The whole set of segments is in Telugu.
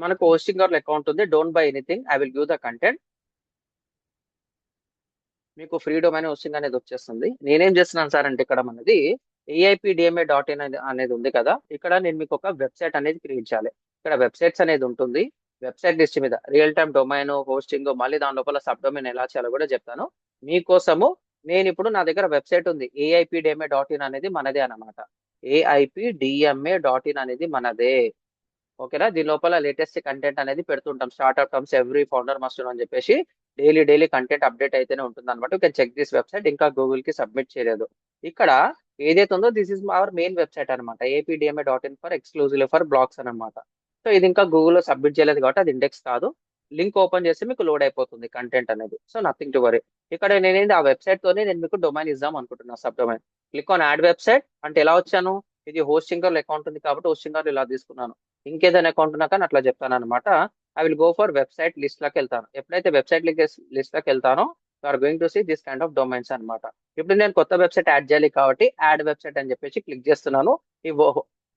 మనకు హోస్టింగ్ అకౌంట్ ఉంది. Don't by anything, I will give the content. మీకు ఫ్రీ డొమైన్ హోస్టింగ్ అనేది వచ్చేస్తుంది. నేనేం చేస్తున్నాను సార్ అంటే ఇక్కడ మనది AIPDMA.in అనేది ఉంది కదా, ఇక్కడ నేను మీకు ఒక వెబ్సైట్ అనేది క్రియేట్ చేయాలి. ఇక్కడ వెబ్సైట్స్ అనేది ఉంటుంది. వెబ్సైట్ లిస్ట్ మీద రియల్ టైమ్ డొమైన్ హోస్టింగ్, మళ్ళీ దాని లోపల సబ్ డొమైన్ ఎలా చేయాలో కూడా చెప్తాను మీకోసము. నేను ఇప్పుడు నా దగ్గర వెబ్సైట్ ఉంది, AIPDMA.in అనేది మనదే అన్నమాట. AIPDMA.in అనేది మనదే. ఓకేనా, దీని లోపల లేటెస్ట్ కంటెంట్ అనేది పెడుతుంటాం. Startup comes every founder must అని చెప్పేసి డైలీ కంటెంట్ అప్డేట్ అయితేనే ఉంటుంది అనమాట. You can check this website. ఇంకా గూగుల్ కి సబ్మిట్ చేయలేదు. ఇక్కడ ఏదైతే ఉందో this is our main website అనమాట. AIPDMA.in for exclusive for blogs అనమాట. సో ఇది ఇంకా గూగుల్లో సబ్మిట్ చేయలేదు కాబట్టి అది ఇండెక్స్ కాదు. లింక్ ఓపెన్ చేస్తే మీకు లోడ్ అయిపోతుంది కంటెంట్ అనేది. So nothing to worry. ఇక్కడ నేనేంటి ఆ వెబ్సైట్ తోనే నేను మీకు డొమైన్ ఇద్దాం అనుకుంటున్నా, sub domain. Click on add website. అంటే ఎలా వచ్చాను, ఇది హోస్టింగ్ అకౌంట్ ఉంది కాబట్టి హోస్టింగ్ ఇలా తీసుకున్నాను. ఇంకేదైనా అకౌంట్ ఉన్నా కానీ అట్లా చెప్తాను అనమాట. I will go for website list లోకి వెళ్తాను. ఎప్పుడైతే వెబ్సైట్ లిస్ట్ లోకి వెళ్తానో are going to see this kind of domains అనమాట. ఇప్పుడు నేను కొత్త వెబ్సైట్ యాడ్ చేయాలి కాబట్టి యాడ్ వెబ్సైట్ అని చెప్పేసి క్లిక్ చేస్తున్నాను. ఈ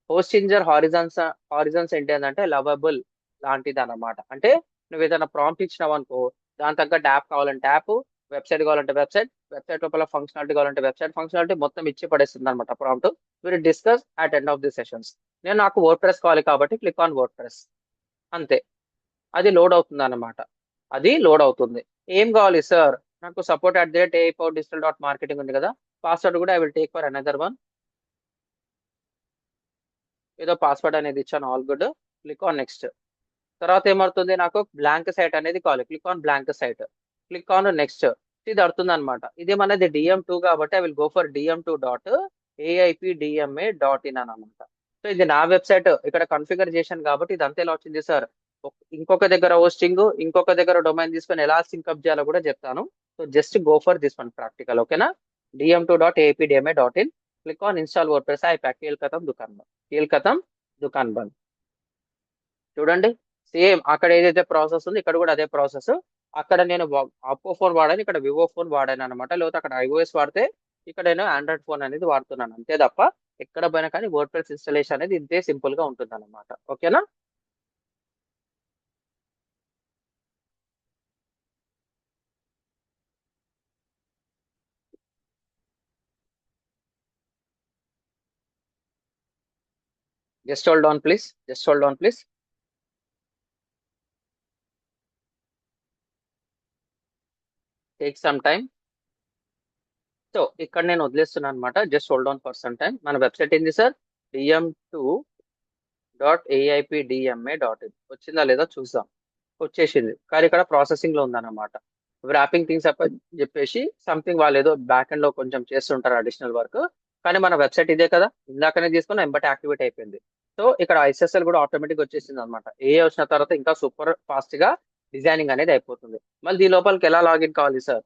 హోస్టింజర్ హారిజన్స్ ఏంటి అంటే లవబుల్ లాంటిది అనమాట. అంటే నువ్వు ఏదైనా ప్రాంప్ట్ ఇచ్చినావు అనుకో, దాని తగ్గ యాప్ కావాలంటే యాప్, వెబ్సైట్ కావాలంటే వెబ్సైట్, వెబ్సైట్ లోపల ఫంక్షనాలిటీ కావాలంటే వెబ్సైట్ ఫంక్షనాలిటీ మొత్తం ఇచ్చి పడేస్తుంది అనమాట ప్రాంప్ట్. మీరు discuss at end of the sessions. నేను నాకు వర్డ్ ప్రెస్ కావాలి కాబట్టి క్లిక్ ఆన్ వర్డ్ ప్రెస్. అంతే, అది లోడ్ అవుతుంది అన్నమాట. అది లోడ్ అవుతుంది. ఏం కావాలి సార్, నాకు support@AIPowerDigital.marketing ఉంది కదా, పాస్వర్డ్ కూడా I will take for another one. ఏదో పాస్వర్డ్ అనేది ఇచ్చాను, all good. Click on next. తర్వాత ఏమవుతుంది, నాకు బ్లాంక్ సైట్ అనేది కావాలి. Click on blank site. Click on next. ఇది అడుతుంది అనమాట. ఇది మనది DM2 కాబట్టి I will go for DM2.AIPDMA.in అనమాట. సో ఇది నా వెబ్సైట్, ఇక్కడ కాన్ఫిగర్ చేశాను కాబట్టి ఇది అంతే ఎలా వచ్చింది సార్. ఇంకొక దగ్గర హోస్టింగ్, ఇంకొక దగ్గర డొమైన్ తీసుకొని ఎలా సింకప్ చేయాలో కూడా చెప్తాను. So just go for this one practical. ఓకేనా, DM2.AIPDMA.in. Click on install WordPress ఐ ప్యాక్ కేల్ కథం దుకాన్ బంద్. చూడండి, సేమ్ అక్కడ ఏదైతే ప్రాసెస్ ఉంది ఇక్కడ కూడా అదే ప్రాసెస్. అక్కడ నేను అప్పో ఫోన్ వాడాను, ఇక్కడ వివో ఫోన్ వాడాను అనమాట. లేకపోతే అక్కడ iOS వాడితే ఇక్కడ నేను ఆండ్రాయిడ్ ఫోన్ అనేది వాడుతున్నాను, అంతే తప్ప ఎక్కడ పోయినా కానీ వర్డ్ ప్రెస్ ఇన్స్టాలేషన్ అనేది ఇంతే సింపుల్ గా ఉంటుంది అనమాట. ఓకేనా. Just hold on please, just hold on please. Take some time. So ఇక్కడ నేను వదిలేస్తున్నాను అనమాట. Just hold on for some time. మన వెబ్సైట్ ఏంది సార్, DM2.AIPDMA.in. వచ్చిందా లేదా చూద్దాం. వచ్చేసింది కానీ ఇక్కడ ప్రాసెసింగ్ లో ఉందన్నమాట. ర్యాపింగ్ థింగ్స్ అప్ అని చెప్పేసి సంథింగ్ వాళ్ళు ఏదో బ్యాక్ ఎండ్ లో కొంచెం చేస్తుంటారు అడిషనల్ వర్క్. కానీ మన వెబ్సైట్ ఇదే కదా, ఇందాకనే తీసుకుని ఎంబటి యాక్టివేట్ అయిపోయింది. సో ఇక్కడ SSL కూడా ఆటోమేటిక్ వచ్చేసింది అనమాట. వచ్చిన తర్వాత ఇంకా సూపర్ ఫాస్ట్ గా డిజైనింగ్ అనేది అయిపోతుంది. మళ్ళీ దీని లోపలికి ఎలా లాగిన్ కావాలి సార్,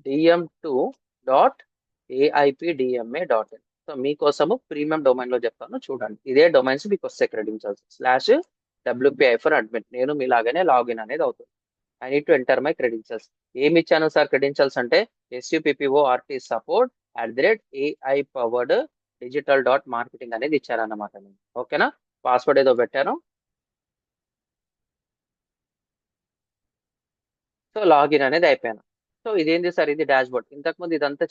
DM2.AIPDMA.in. సో మీకోసము ప్రీమియం డొమైన్ లో చెప్తాను చూడండి. ఇదే డొమైన్స్ మీకు వస్తే credentials/WPI ఫర్ అడ్మిన్. నేను మీలాగానే లాగిన్ అనేది అవుతుంది. I need to enter my credentials. ఏమి ఇచ్చాను సార్ క్రెడెన్షియల్స్ అంటే SUPPORT support@AIPoweredDigital.marketing అనేది ఇచ్చారన్నమాట నేను. ఓకేనా, పాస్వర్డ్ ఏదో పెట్టాను. సో లాగిన్ అనేది అయిపోయాను. సో ఇదేంటి సార్, ఇది డాష్ బోర్డ్. ఇంతకుముందు ఇదంతా